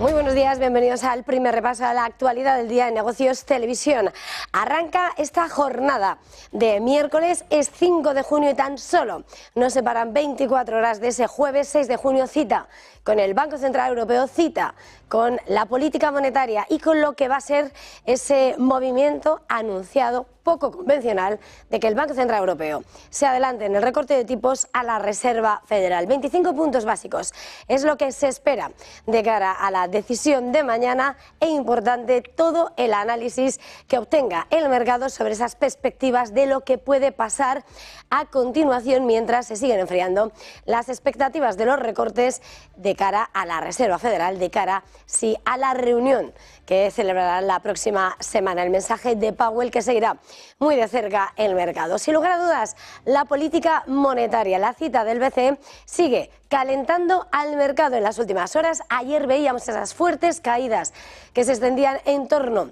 Muy buenos días, bienvenidos al primer repaso a la actualidad del día de Negocios Televisión. Arranca esta jornada de miércoles, es 5 de junio y tan solo nos separan 24 horas de ese jueves 6 de junio, cita con el Banco Central Europeo, cita con la política monetaria y con lo que va a ser ese movimiento anunciado poco convencional de que el Banco Central Europeo se adelante en el recorte de tipos a la Reserva Federal. 25 puntos básicos es lo que se espera de cara a la decisión de mañana e importante todo el análisis que obtenga el mercado sobre esas perspectivas de lo que puede pasar a continuación mientras se siguen enfriando las expectativas de los recortes de cara a la Reserva Federal, de cara sí a la reunión que celebrará la próxima semana. El mensaje de Powell que seguirá muy de cerca el mercado. Sin lugar a dudas, la política monetaria, la cita del BCE sigue calentando al mercado en las últimas horas. Ayer veíamos esas fuertes caídas que se extendían en torno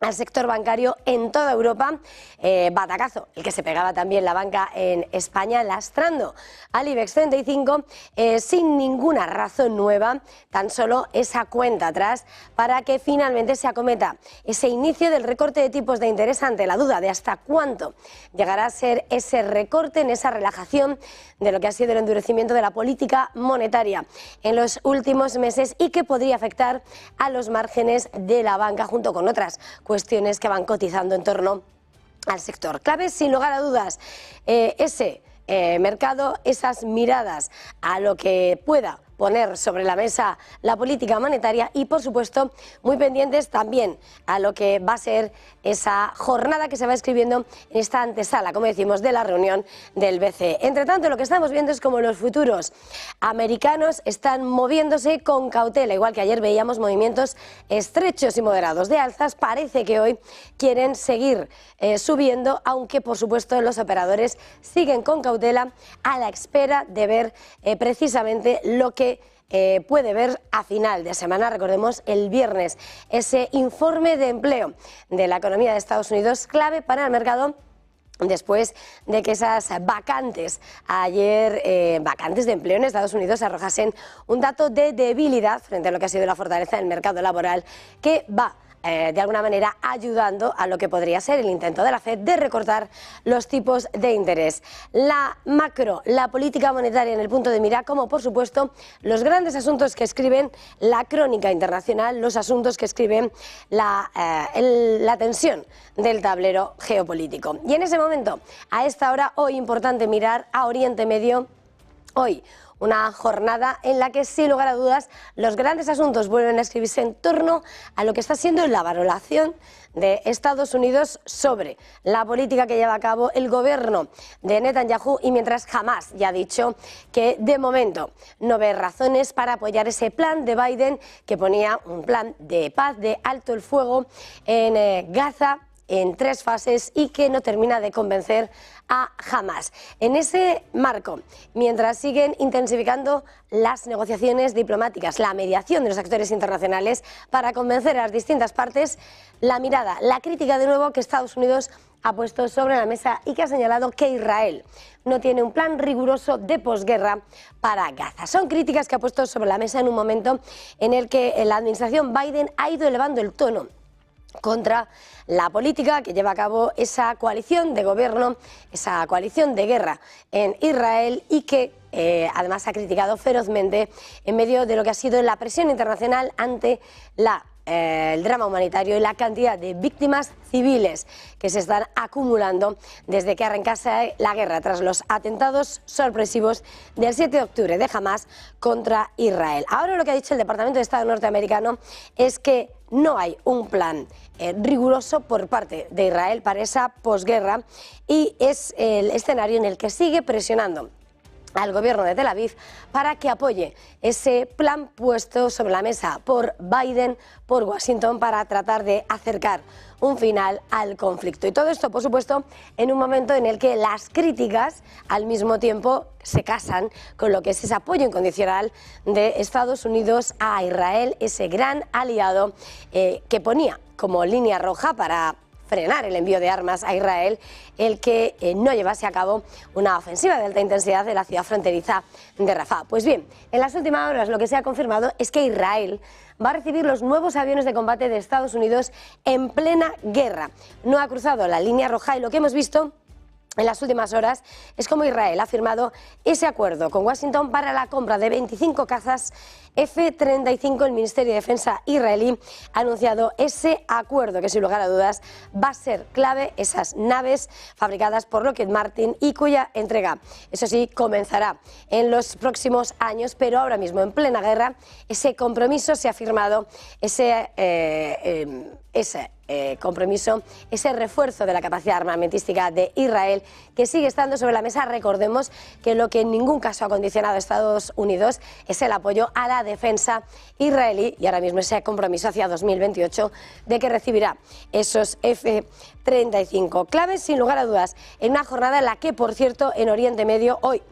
al sector bancario en toda Europa, batacazo el que se pegaba también la banca en España, lastrando al IBEX 35 sin ninguna razón nueva, tan solo esa cuenta atrás para que finalmente se acometa ese inicio del recorte de tipos de interés ante la duda de hasta cuánto llegará a ser ese recorte en esa relajación de lo que ha sido el endurecimiento de la política monetaria en los últimos meses y que podría afectar a los márgenes de la banca junto con otras cuestiones que van cotizando en torno al sector. Clave, sin lugar a dudas, ese mercado, esas miradas a lo que pueda poner sobre la mesa la política monetaria y, por supuesto, muy pendientes también a lo que va a ser esa jornada que se va escribiendo en esta antesala, como decimos, de la reunión del BCE. Entre tanto, lo que estamos viendo es como los futuros americanos están moviéndose con cautela, igual que ayer veíamos movimientos estrechos y moderados de alzas. Parece que hoy quieren seguir subiendo, aunque, por supuesto, los operadores siguen con cautela a la espera de ver precisamente lo que puede ver a final de semana. Recordemos el viernes ese informe de empleo de la economía de Estados Unidos, clave para el mercado después de que esas vacantes ayer, vacantes de empleo en Estados Unidos, arrojasen un dato de debilidad frente a lo que ha sido la fortaleza del mercado laboral, que va de alguna manera ayudando a lo que podría ser el intento de la FED de recortar los tipos de interés. La macro, la política monetaria en el punto de mira, como por supuesto los grandes asuntos que escriben la crónica internacional, los asuntos que escriben la tensión del tablero geopolítico. Y en ese momento, a esta hora, hoy importante mirar a Oriente Medio. Hoy una jornada en la que, sin lugar a dudas, los grandes asuntos vuelven a escribirse en torno a lo que está siendo la valoración de Estados Unidos sobre la política que lleva a cabo el gobierno de Netanyahu, y mientras Hamás ya ha dicho que de momento no ve razones para apoyar ese plan de Biden que ponía un plan de paz, de alto el fuego en Gaza en 3 fases y que no termina de convencer a Hamás. En ese marco, mientras siguen intensificando las negociaciones diplomáticas, la mediación de los actores internacionales para convencer a las distintas partes, la mirada, la crítica de nuevo que Estados Unidos ha puesto sobre la mesa y que ha señalado que Israel no tiene un plan riguroso de posguerra para Gaza. Son críticas que ha puesto sobre la mesa en un momento en el que la administración Biden ha ido elevando el tono contra la política que lleva a cabo esa coalición de gobierno, esa coalición de guerra en Israel, y que además ha criticado ferozmente en medio de lo que ha sido la presión internacional ante el drama humanitario y la cantidad de víctimas civiles que se están acumulando desde que arrancase la guerra tras los atentados sorpresivos del 7 de octubre de Hamás contra Israel. Ahora lo que ha dicho el Departamento de Estado norteamericano es que no hay un plan riguroso por parte de Israel para esa posguerra, y es el escenario en el que sigue presionando al gobierno de Tel Aviv para que apoye ese plan puesto sobre la mesa por Biden, por Washington, para tratar de acercar un final al conflicto. Y todo esto, por supuesto, en un momento en el que las críticas al mismo tiempo se casan con lo que es ese apoyo incondicional de Estados Unidos a Israel, ese gran aliado que ponía como línea roja para frenar el envío de armas a Israel el que no llevase a cabo una ofensiva de alta intensidad de la ciudad fronteriza de Rafah. Pues bien, en las últimas horas lo que se ha confirmado es que Israel va a recibir los nuevos aviones de combate de Estados Unidos en plena guerra. No ha cruzado la línea roja y lo que hemos visto en las últimas horas es como Israel ha firmado ese acuerdo con Washington para la compra de 25 cazas F-35. El Ministerio de Defensa israelí ha anunciado ese acuerdo que sin lugar a dudas va a ser clave, esas naves fabricadas por Lockheed Martin y cuya entrega, eso sí, comenzará en los próximos años, pero ahora mismo en plena guerra ese compromiso se ha firmado, ese compromiso, ese refuerzo de la capacidad armamentística de Israel que sigue estando sobre la mesa. Recordemos que lo que en ningún caso ha condicionado a Estados Unidos es el apoyo a la defensa israelí y ahora mismo ese compromiso hacia 2028 de que recibirá esos F-35. Claves sin lugar a dudas en una jornada en la que, por cierto, en Oriente Medio hoy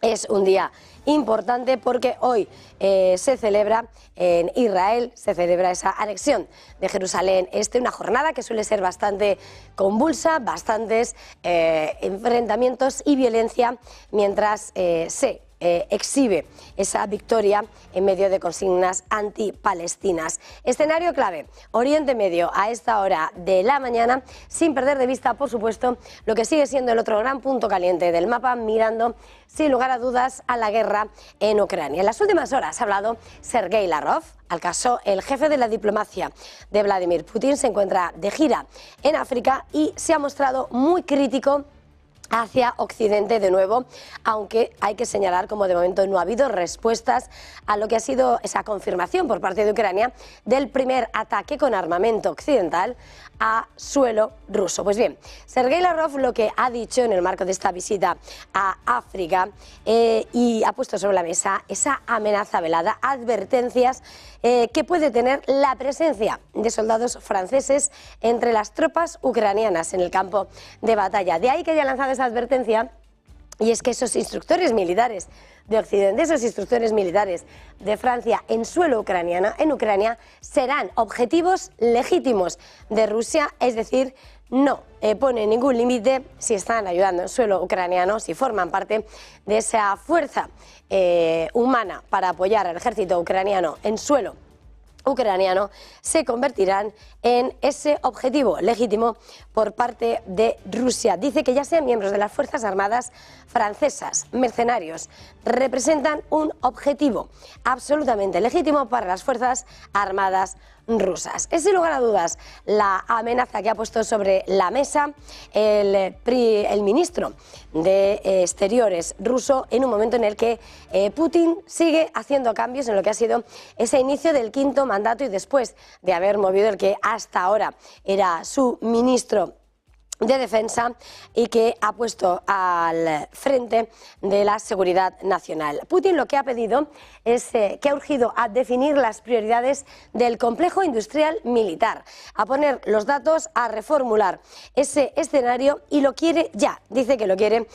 es un día importante porque hoy se celebra en Israel, se celebra esa anexión de Jerusalén Este, una jornada que suele ser bastante convulsa, bastantes enfrentamientos y violencia mientras se exhibe esa victoria en medio de consignas antipalestinas. Escenario clave, Oriente Medio a esta hora de la mañana, sin perder de vista, por supuesto, lo que sigue siendo el otro gran punto caliente del mapa, mirando sin lugar a dudas a la guerra en Ucrania. En las últimas horas ha hablado Sergei Lavrov. Al caso, el jefe de la diplomacia de Vladimir Putin se encuentra de gira en África y se ha mostrado muy crítico hacia Occidente de nuevo, aunque hay que señalar como de momento no ha habido respuestas a lo que ha sido esa confirmación por parte de Ucrania del primer ataque con armamento occidental a suelo ruso. Pues bien, Sergei Lavrov lo que ha dicho en el marco de esta visita a África y ha puesto sobre la mesa esa amenaza velada, advertencias que puede tener la presencia de soldados franceses entre las tropas ucranianas en el campo de batalla. De ahí que haya lanzado esa advertencia, y es que esos instructores militares de Occidente, esos instructores militares de Francia en suelo ucraniano, en Ucrania, serán objetivos legítimos de Rusia, es decir, no pone ningún límite si están ayudando en suelo ucraniano, si forman parte de esa fuerza humana para apoyar al ejército ucraniano en suelo ucraniano, se convertirán en ese objetivo legítimo por parte de Rusia. Dice que ya sean miembros de las Fuerzas Armadas francesas, mercenarios, representan un objetivo absolutamente legítimo para las Fuerzas Armadas rusas. Es sin lugar a dudas la amenaza que ha puesto sobre la mesa el ministro de Exteriores ruso en un momento en el que Putin sigue haciendo cambios en lo que ha sido ese inicio del quinto mandato y después de haber movido el que hasta ahora era su ministro de Defensa y que ha puesto al frente de la seguridad nacional. Putin lo que ha pedido es que ha urgido a definir las prioridades del complejo industrial militar, a poner los datos, a reformular ese escenario y lo quiere ya. Dice que lo quiere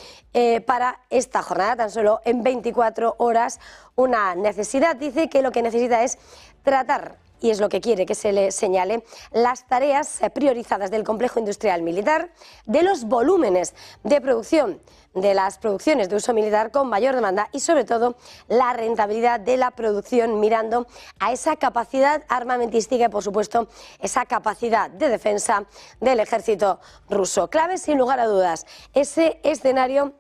para esta jornada, tan solo en 24 horas. Una necesidad, dice que lo que necesita es tratar, y es lo que quiere que se le señale, las tareas priorizadas del complejo industrial militar, de los volúmenes de producción, de las producciones de uso militar con mayor demanda y sobre todo la rentabilidad de la producción, mirando a esa capacidad armamentística y por supuesto esa capacidad de defensa del ejército ruso. Clave sin lugar a dudas ese escenario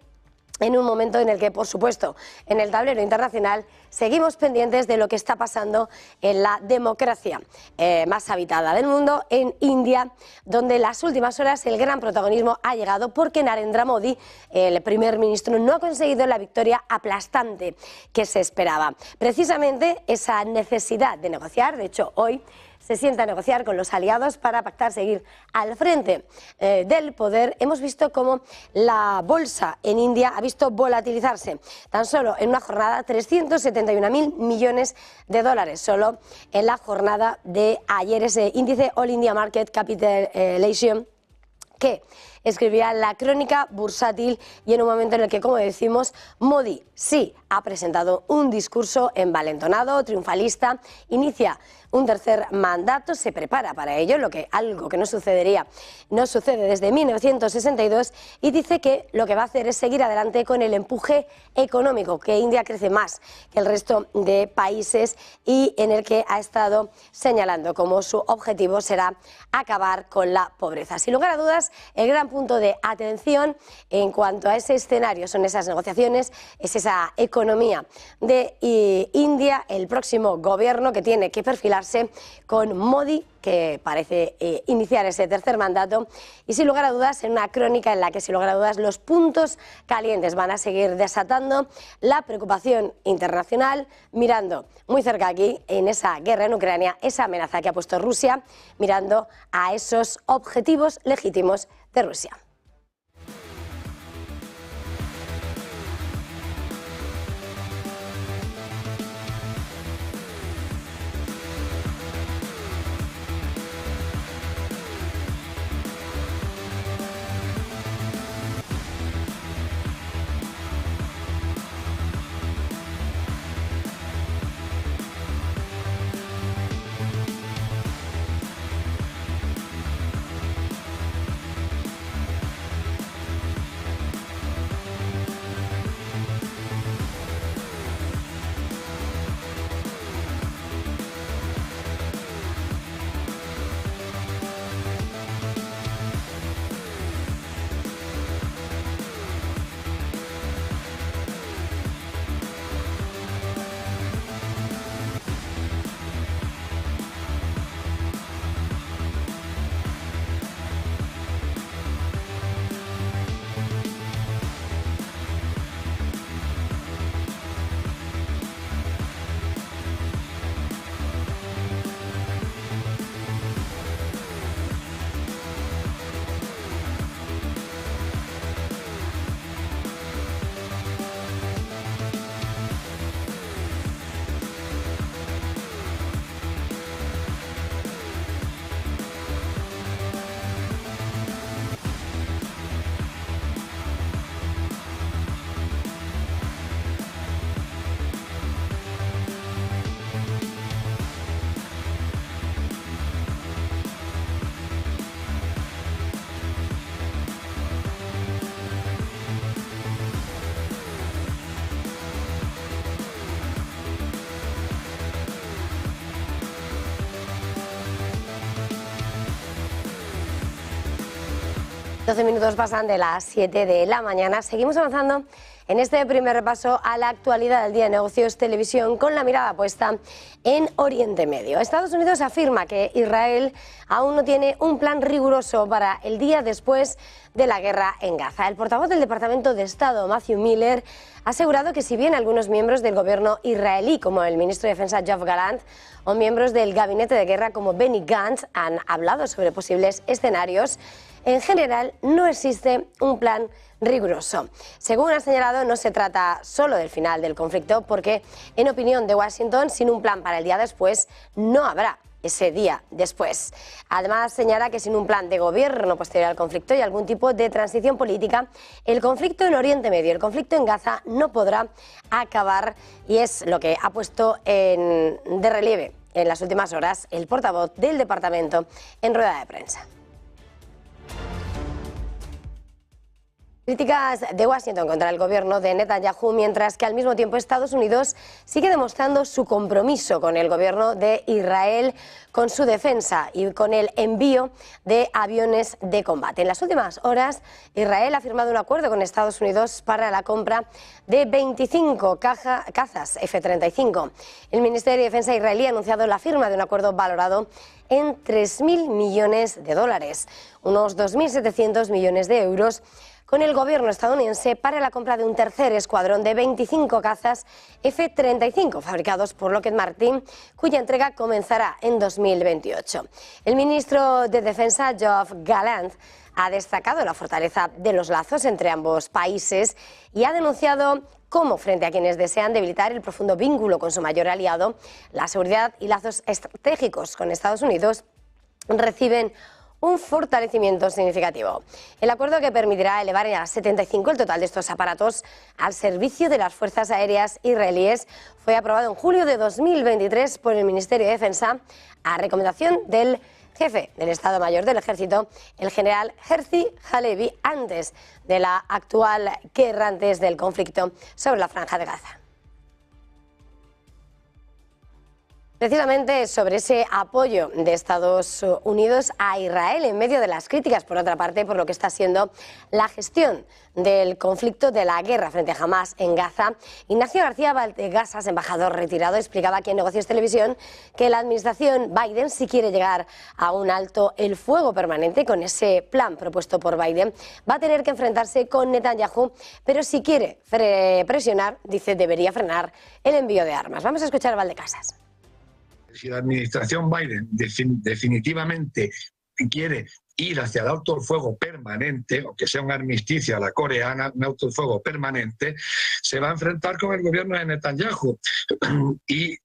en un momento en el que, por supuesto, en el tablero internacional seguimos pendientes de lo que está pasando en la democracia más habitada del mundo, en India, donde en las últimas horas el gran protagonismo ha llegado porque Narendra Modi, el primer ministro, no ha conseguido la victoria aplastante que se esperaba. Precisamente esa necesidad de negociar, de hecho hoy se sienta a negociar con los aliados para pactar seguir al frente del poder. Hemos visto cómo la bolsa en India ha visto volatilizarse tan solo en una jornada 371.000 millones de dólares, solo en la jornada de ayer. Ese índice All India Market Capitalization que escribía la crónica bursátil y en un momento en el que, como decimos, Modi sí ha presentado un discurso envalentonado, triunfalista, inicia un tercer mandato, se prepara para ello, algo que no sucede desde 1962, y dice que lo que va a hacer es seguir adelante con el empuje económico, que India crece más que el resto de países y en el que ha estado señalando como su objetivo será acabar con la pobreza. Sin lugar a dudas, el gran punto de atención en cuanto a ese escenario son esas negociaciones, es esa economía de India, el próximo gobierno que tiene que perfilarse con Modi, que parece iniciar ese tercer mandato, y sin lugar a dudas en una crónica en la que sin lugar a dudas los puntos calientes van a seguir desatando la preocupación internacional, mirando muy cerca aquí en esa guerra en Ucrania, esa amenaza que ha puesto Rusia, mirando a esos objetivos legítimos de Rusia. Minutos pasan de las 7 de la mañana. Seguimos avanzando en este primer repaso a la actualidad del día de Negocios Televisión con la mirada puesta en Oriente Medio. Estados Unidos afirma que Israel aún no tiene un plan riguroso para el día después de la guerra en Gaza. El portavoz del Departamento de Estado, Matthew Miller, ha asegurado que si bien algunos miembros del gobierno israelí, como el ministro de Defensa Yoav Gallant, o miembros del gabinete de guerra como Benny Gantz han hablado sobre posibles escenarios, en general no existe un plan riguroso. Según ha señalado, no se trata solo del final del conflicto, porque en opinión de Washington, sin un plan para el día después, no habrá ese día después. Además, señala que sin un plan de gobierno posterior al conflicto y algún tipo de transición política, el conflicto en Oriente Medio, el conflicto en Gaza, no podrá acabar, y es lo que ha puesto de relieve en las últimas horas el portavoz del departamento en rueda de prensa. Críticas de Washington contra el gobierno de Netanyahu, mientras que al mismo tiempo Estados Unidos sigue demostrando su compromiso con el gobierno de Israel, con su defensa y con el envío de aviones de combate. En las últimas horas, Israel ha firmado un acuerdo con Estados Unidos para la compra de 25 cazas F-35. El Ministerio de Defensa israelí ha anunciado la firma de un acuerdo valorado en 3.000 millones de dólares, unos 2.700 millones de euros, con el gobierno estadounidense para la compra de un tercer escuadrón de 25 cazas F-35 fabricados por Lockheed Martin, cuya entrega comenzará en 2028. El ministro de Defensa, Yoav Gallant, ha destacado la fortaleza de los lazos entre ambos países y ha denunciado cómo, frente a quienes desean debilitar el profundo vínculo con su mayor aliado, la seguridad y lazos estratégicos con Estados Unidos, reciben un fortalecimiento significativo. El acuerdo, que permitirá elevar a 75 el total de estos aparatos al servicio de las fuerzas aéreas israelíes, fue aprobado en julio de 2023 por el Ministerio de Defensa a recomendación del jefe del Estado Mayor del Ejército, el general Herzi Halevi, antes de la actual guerra, antes del conflicto sobre la Franja de Gaza. Precisamente sobre ese apoyo de Estados Unidos a Israel en medio de las críticas, por otra parte, por lo que está siendo la gestión del conflicto de la guerra frente a Hamás en Gaza, Ignacio García Valdegasas, embajador retirado, explicaba aquí en Negocios Televisión que la administración Biden, si quiere llegar a un alto el fuego permanente con ese plan propuesto por Biden, va a tener que enfrentarse con Netanyahu, pero si quiere presionar, dice, debería frenar el envío de armas. Vamos a escuchar a Valdegasas. Si la administración Biden definitivamente quiere ir hacia el alto el fuego permanente, o que sea un armisticio a la coreana, un alto el fuego permanente, se va a enfrentar con el gobierno de Netanyahu. Y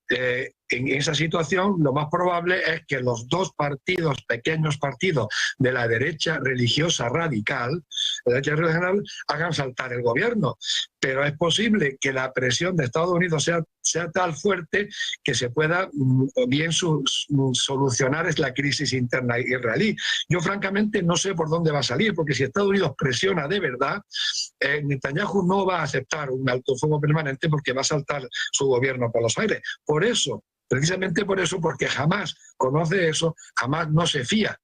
en esa situación lo más probable es que los dos partidos, pequeños partidos de la derecha religiosa radical, hagan saltar el gobierno. Pero es posible que la presión de Estados Unidos sea tal fuerte que se pueda bien solucionar la crisis interna israelí. Yo francamente no sé por dónde va a salir, porque si Estados Unidos presiona de verdad, Netanyahu no va a aceptar un alto fuego permanente porque va a saltar su gobierno por los aires. Por eso, precisamente por eso, porque Hamás conoce eso, Hamás no se fía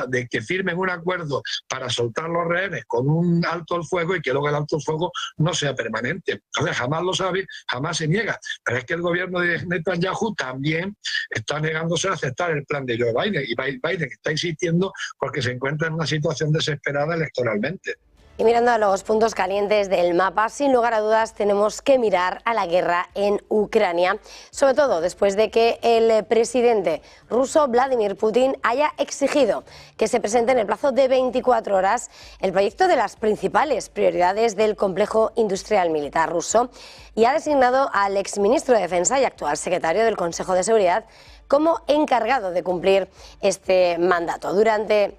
de que firmen un acuerdo para soltar los rehenes con un alto el fuego y que luego el alto el fuego no sea permanente. Entonces Hamás lo sabe, Hamás se niega, pero es que el gobierno de Netanyahu también está negándose a aceptar el plan de Joe Biden, y Biden está insistiendo porque se encuentra en una situación desesperada electoralmente. Y mirando a los puntos calientes del mapa, sin lugar a dudas tenemos que mirar a la guerra en Ucrania, sobre todo después de que el presidente ruso Vladimir Putin haya exigido que se presente en el plazo de 24 horas el proyecto de las principales prioridades del complejo industrial militar ruso, y ha designado al exministro de Defensa y actual secretario del Consejo de Seguridad como encargado de cumplir este mandato. Durante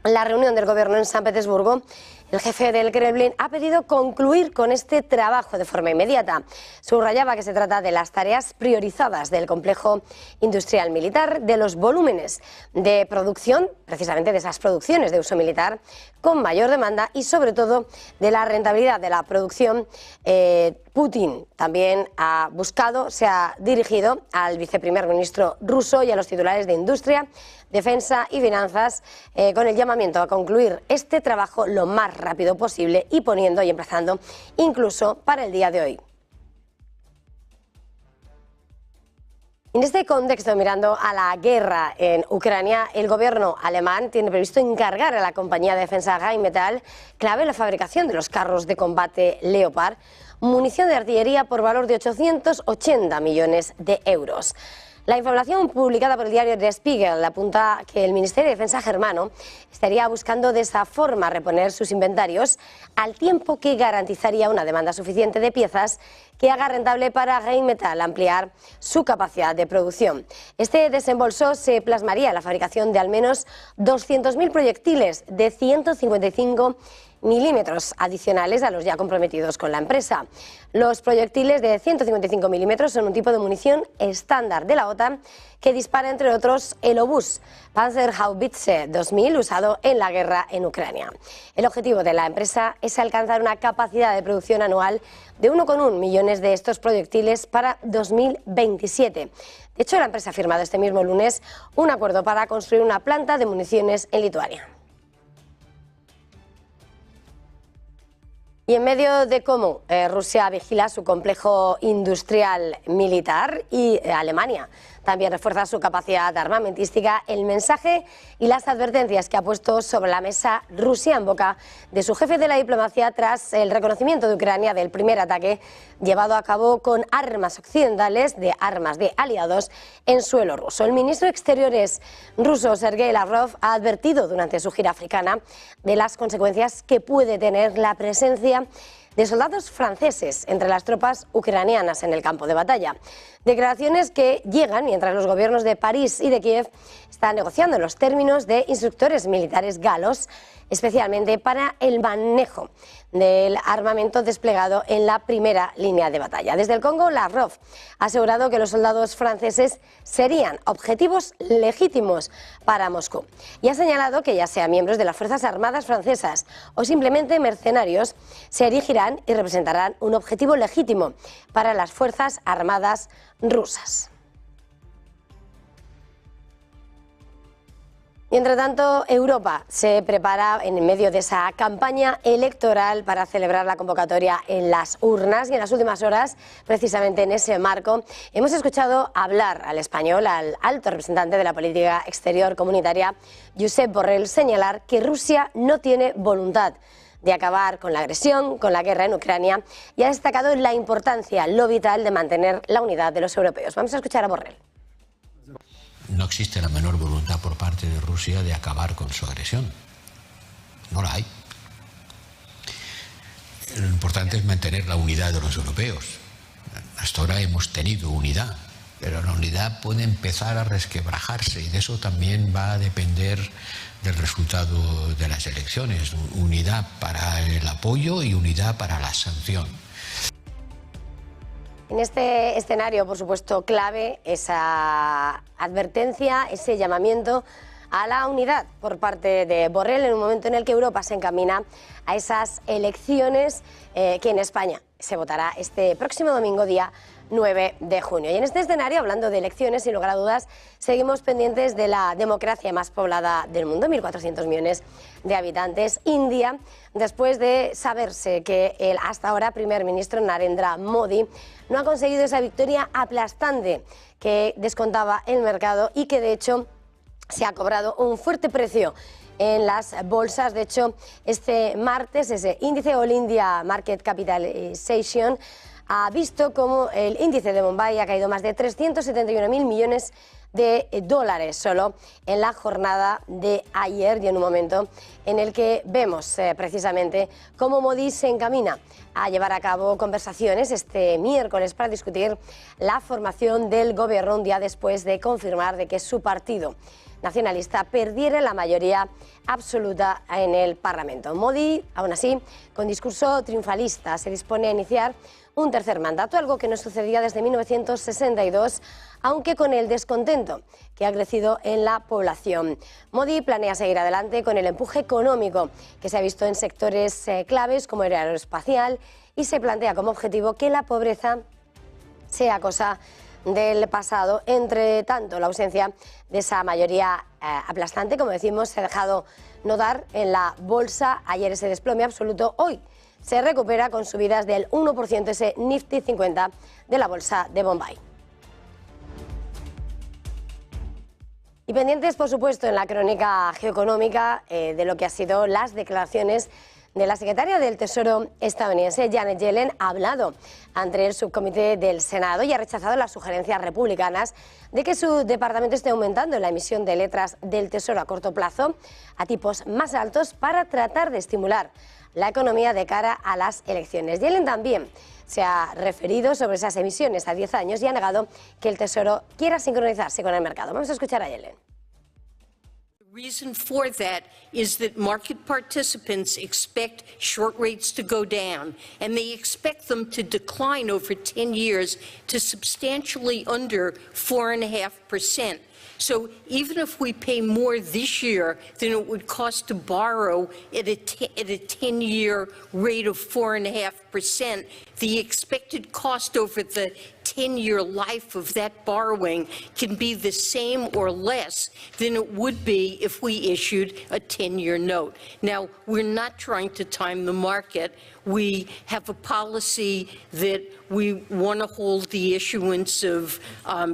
la reunión del gobierno en San Petersburgo, el jefe del Kremlin ha pedido concluir con este trabajo de forma inmediata. Subrayaba que se trata de las tareas priorizadas del complejo industrial militar, de los volúmenes de producción, precisamente de esas producciones de uso militar con mayor demanda, y sobre todo de la rentabilidad de la producción. Putin también se ha dirigido al viceprimer ministro ruso y a los titulares de Industria, Defensa y Finanzas con el llamamiento a concluir este trabajo lo más rápido posible y poniendo y emplazando incluso para el día de hoy. En este contexto, mirando a la guerra en Ucrania, el gobierno alemán tiene previsto encargar a la compañía de defensa Rheinmetall, clave en la fabricación de los carros de combate Leopard, munición de artillería por valor de 880 millones de euros. La información publicada por el diario Der Spiegel apunta que el Ministerio de Defensa germano estaría buscando de esa forma reponer sus inventarios, al tiempo que garantizaría una demanda suficiente de piezas que haga rentable para Rheinmetall ampliar su capacidad de producción. Este desembolso se plasmaría en la fabricación de al menos 200.000 proyectiles de 155 milímetros adicionales a los ya comprometidos con la empresa. Los proyectiles de 155 milímetros son un tipo de munición estándar de la OTAN que dispara, entre otros, el obús Panzerhaubitze 2000 usado en la guerra en Ucrania. El objetivo de la empresa es alcanzar una capacidad de producción anual de 1,1 millones de estos proyectiles para 2027. De hecho, la empresa ha firmado este mismo lunes un acuerdo para construir una planta de municiones en Lituania. Y en medio de cómo Rusia vigila su complejo industrial militar y Alemania también refuerza su capacidad armamentística, el mensaje y las advertencias que ha puesto sobre la mesa Rusia en boca de su jefe de la diplomacia tras el reconocimiento de Ucrania del primer ataque llevado a cabo con armas occidentales, de armas de aliados, en suelo ruso. El ministro de Exteriores ruso, Sergei Lavrov, ha advertido durante su gira africana de las consecuencias que puede tener la presencia de soldados franceses entre las tropas ucranianas en el campo de batalla. Declaraciones que llegan mientras los gobiernos de París y de Kiev están negociando los términos de instructores militares galos, especialmente para el manejo del armamento desplegado en la primera línea de batalla. Desde el Congo, Lavrov ha asegurado que los soldados franceses serían objetivos legítimos para Moscú y ha señalado que ya sean miembros de las Fuerzas Armadas francesas o simplemente mercenarios, se erigirán y representarán un objetivo legítimo para las Fuerzas Armadas rusas. Mientras tanto, Europa se prepara en medio de esa campaña electoral para celebrar la convocatoria en las urnas y en las últimas horas, precisamente en ese marco, hemos escuchado hablar al español, al alto representante de la política exterior comunitaria, Josep Borrell, señalar que Rusia no tiene voluntad de acabar con la agresión, con la guerra en Ucrania, y ha destacado la importancia, lo vital de mantener la unidad de los europeos. Vamos a escuchar a Borrell. No existe la menor voluntad por parte de Rusia de acabar con su agresión. No la hay. Lo importante es mantener la unidad de los europeos. Hasta ahora hemos tenido unidad, pero la unidad puede empezar a resquebrajarse y de eso también va a depender del resultado de las elecciones. Unidad para el apoyo y unidad para la sanción. En este escenario, por supuesto, clave esa advertencia, ese llamamiento a la unidad por parte de Borrell en un momento en el que Europa se encamina a esas elecciones que en España se votará este próximo domingo, día 9 de junio. Y en este escenario, hablando de elecciones, sin lugar a dudas, seguimos pendientes de la democracia más poblada del mundo, 1.400 millones de habitantes, India, después de saberse que el hasta ahora primer ministro Narendra Modi no ha conseguido esa victoria aplastante que descontaba el mercado y que de hecho se ha cobrado un fuerte precio en las bolsas. De hecho, este martes ese índice All India Market Capitalization ha visto como el índice de Bombay ha caído más de 371.000 millones de dólares solo en la jornada de ayer, y en un momento en el que vemos precisamente cómo Modi se encamina a llevar a cabo conversaciones este miércoles para discutir la formación del gobierno un día después de confirmar de que su partido nacionalista perdiera la mayoría absoluta en el Parlamento. Modi, aún así, con discurso triunfalista, se dispone a iniciar un tercer mandato, algo que no sucedía desde 1962, aunque con el descontento que ha crecido en la población. Modi planea seguir adelante con el empuje económico que se ha visto en sectores claves como el aeroespacial y se plantea como objetivo que la pobreza sea cosa del pasado. Entre tanto, la ausencia de esa mayoría aplastante, como decimos, se ha dejado notar en la bolsa. Ayer ese desplome absoluto, hoy se recupera con subidas del 1% ese Nifty 50 de la bolsa de Bombay. Y pendientes, por supuesto, en la crónica geoeconómica de lo que han sido las declaraciones de la secretaria del Tesoro estadounidense, Janet Yellen, ha hablado ante el subcomité del Senado y ha rechazado las sugerencias republicanas de que su departamento esté aumentando la emisión de letras del Tesoro a corto plazo a tipos más altos para tratar de estimular la economía de cara a las elecciones. Yellen también se ha referido sobre esas emisiones a 10 años y ha negado que el Tesoro quiera sincronizarse con el mercado. Vamos a escuchar a Yellen. The reason for that is that market participants expect short rates to go down, and they expect them to decline over 10 years to substantially under 4.5%. So even if we pay more this year than it would cost to borrow at a 10-year rate of 4.5%, the expected cost over the 10-year life of that borrowing can be the same or less than it would be if we issued a 10-year note. Now, we're not trying to time the market. We have a policy that we want to hold the issuance of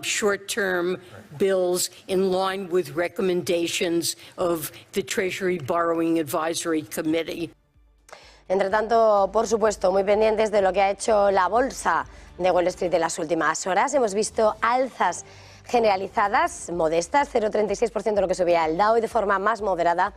short-term bills in line with recommendations of the Treasury Borrowing Advisory Committee. Entre tanto, por supuesto, muy pendientes de lo que ha hecho la bolsa de Wall Street en las últimas horas. Hemos visto alzas generalizadas, modestas, 0,36% lo que subía el Dow, y de forma más moderada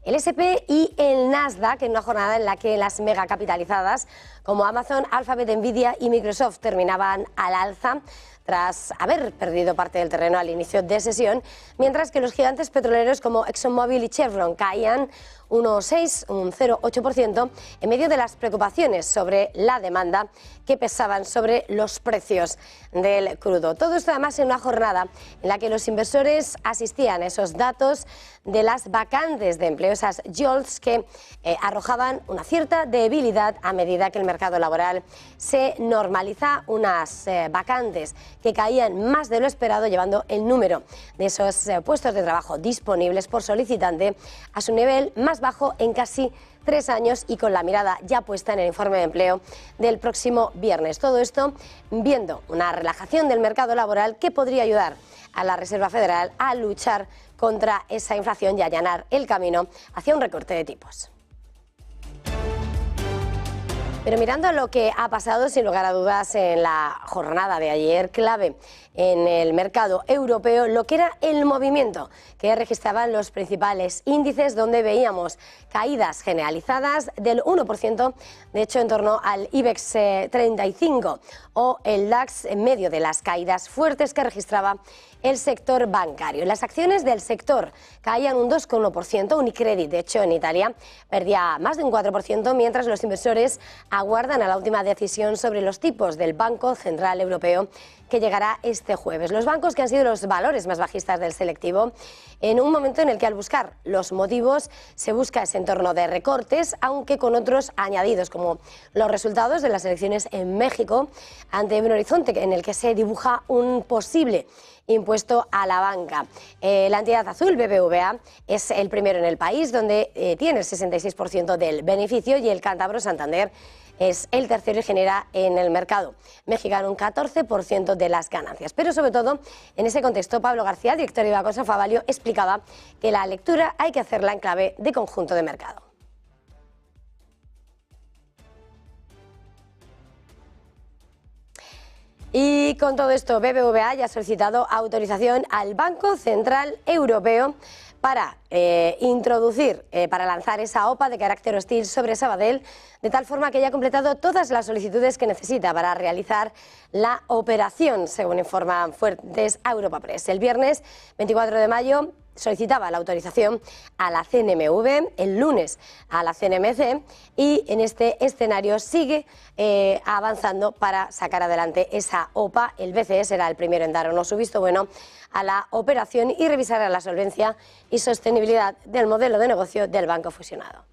el S&P y el Nasdaq, en una jornada en la que las megacapitalizadas como Amazon, Alphabet, Nvidia y Microsoft terminaban al alza tras haber perdido parte del terreno al inicio de sesión, mientras que los gigantes petroleros como ExxonMobil y Chevron caían 1,6, un 0,8% en medio de las preocupaciones sobre la demanda que pesaban sobre los precios del crudo. Todo esto además en una jornada en la que los inversores asistían a esos datos de las vacantes de empleo, esas JOLTS que arrojaban una cierta debilidad a medida que el mercado laboral se normaliza, unas vacantes que caían más de lo esperado, llevando el número de esos puestos de trabajo disponibles por solicitante a su nivel más bajo en casi 3 años y con la mirada ya puesta en el informe de empleo del próximo viernes. Todo esto viendo una relajación del mercado laboral que podría ayudar a la Reserva Federal a luchar contra esa inflación y allanar el camino hacia un recorte de tipos. Pero mirando lo que ha pasado, sin lugar a dudas, en la jornada de ayer, clave en el mercado europeo, lo que era el movimiento que registraban los principales índices, donde veíamos caídas generalizadas del 1%, de hecho en torno al IBEX 35 o el DAX, en medio de las caídas fuertes que registraba el sector bancario. Las acciones del sector caían un 2,1%, Unicredit, de hecho en Italia, perdía más de un 4%, mientras los inversores aguardan a la última decisión sobre los tipos del Banco Central Europeo, que llegará este jueves. Los bancos, que han sido los valores más bajistas del selectivo, en un momento en el que al buscar los motivos se busca ese entorno de recortes, aunque con otros añadidos, como los resultados de las elecciones en México, ante un horizonte en el que se dibuja un posible impuesto a la banca. La entidad azul, BBVA, es el primero en el país, donde tiene el 66% del beneficio, y el cántabro Santander es el tercero y genera en el mercado mexicano un 14% de las ganancias. Pero sobre todo, en ese contexto, Pablo García, director de Banco Favalio, explicaba que la lectura hay que hacerla en clave de conjunto de mercado. Y con todo esto, BBVA ya ha solicitado autorización al Banco Central Europeo para introducir, para lanzar esa OPA de carácter hostil sobre Sabadell, de tal forma que haya completado todas las solicitudes que necesita para realizar la operación, según informan fuentes a Europa Press. El viernes 24 de mayo solicitaba la autorización a la CNMV, el lunes a la CNMC, y en este escenario sigue avanzando para sacar adelante esa OPA. El BCE será el primero en dar su visto bueno a la operación y revisará la solvencia y sostenibilidad del modelo de negocio del banco fusionado.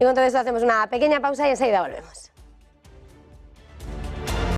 Y con todo esto hacemos una pequeña pausa y enseguida volvemos.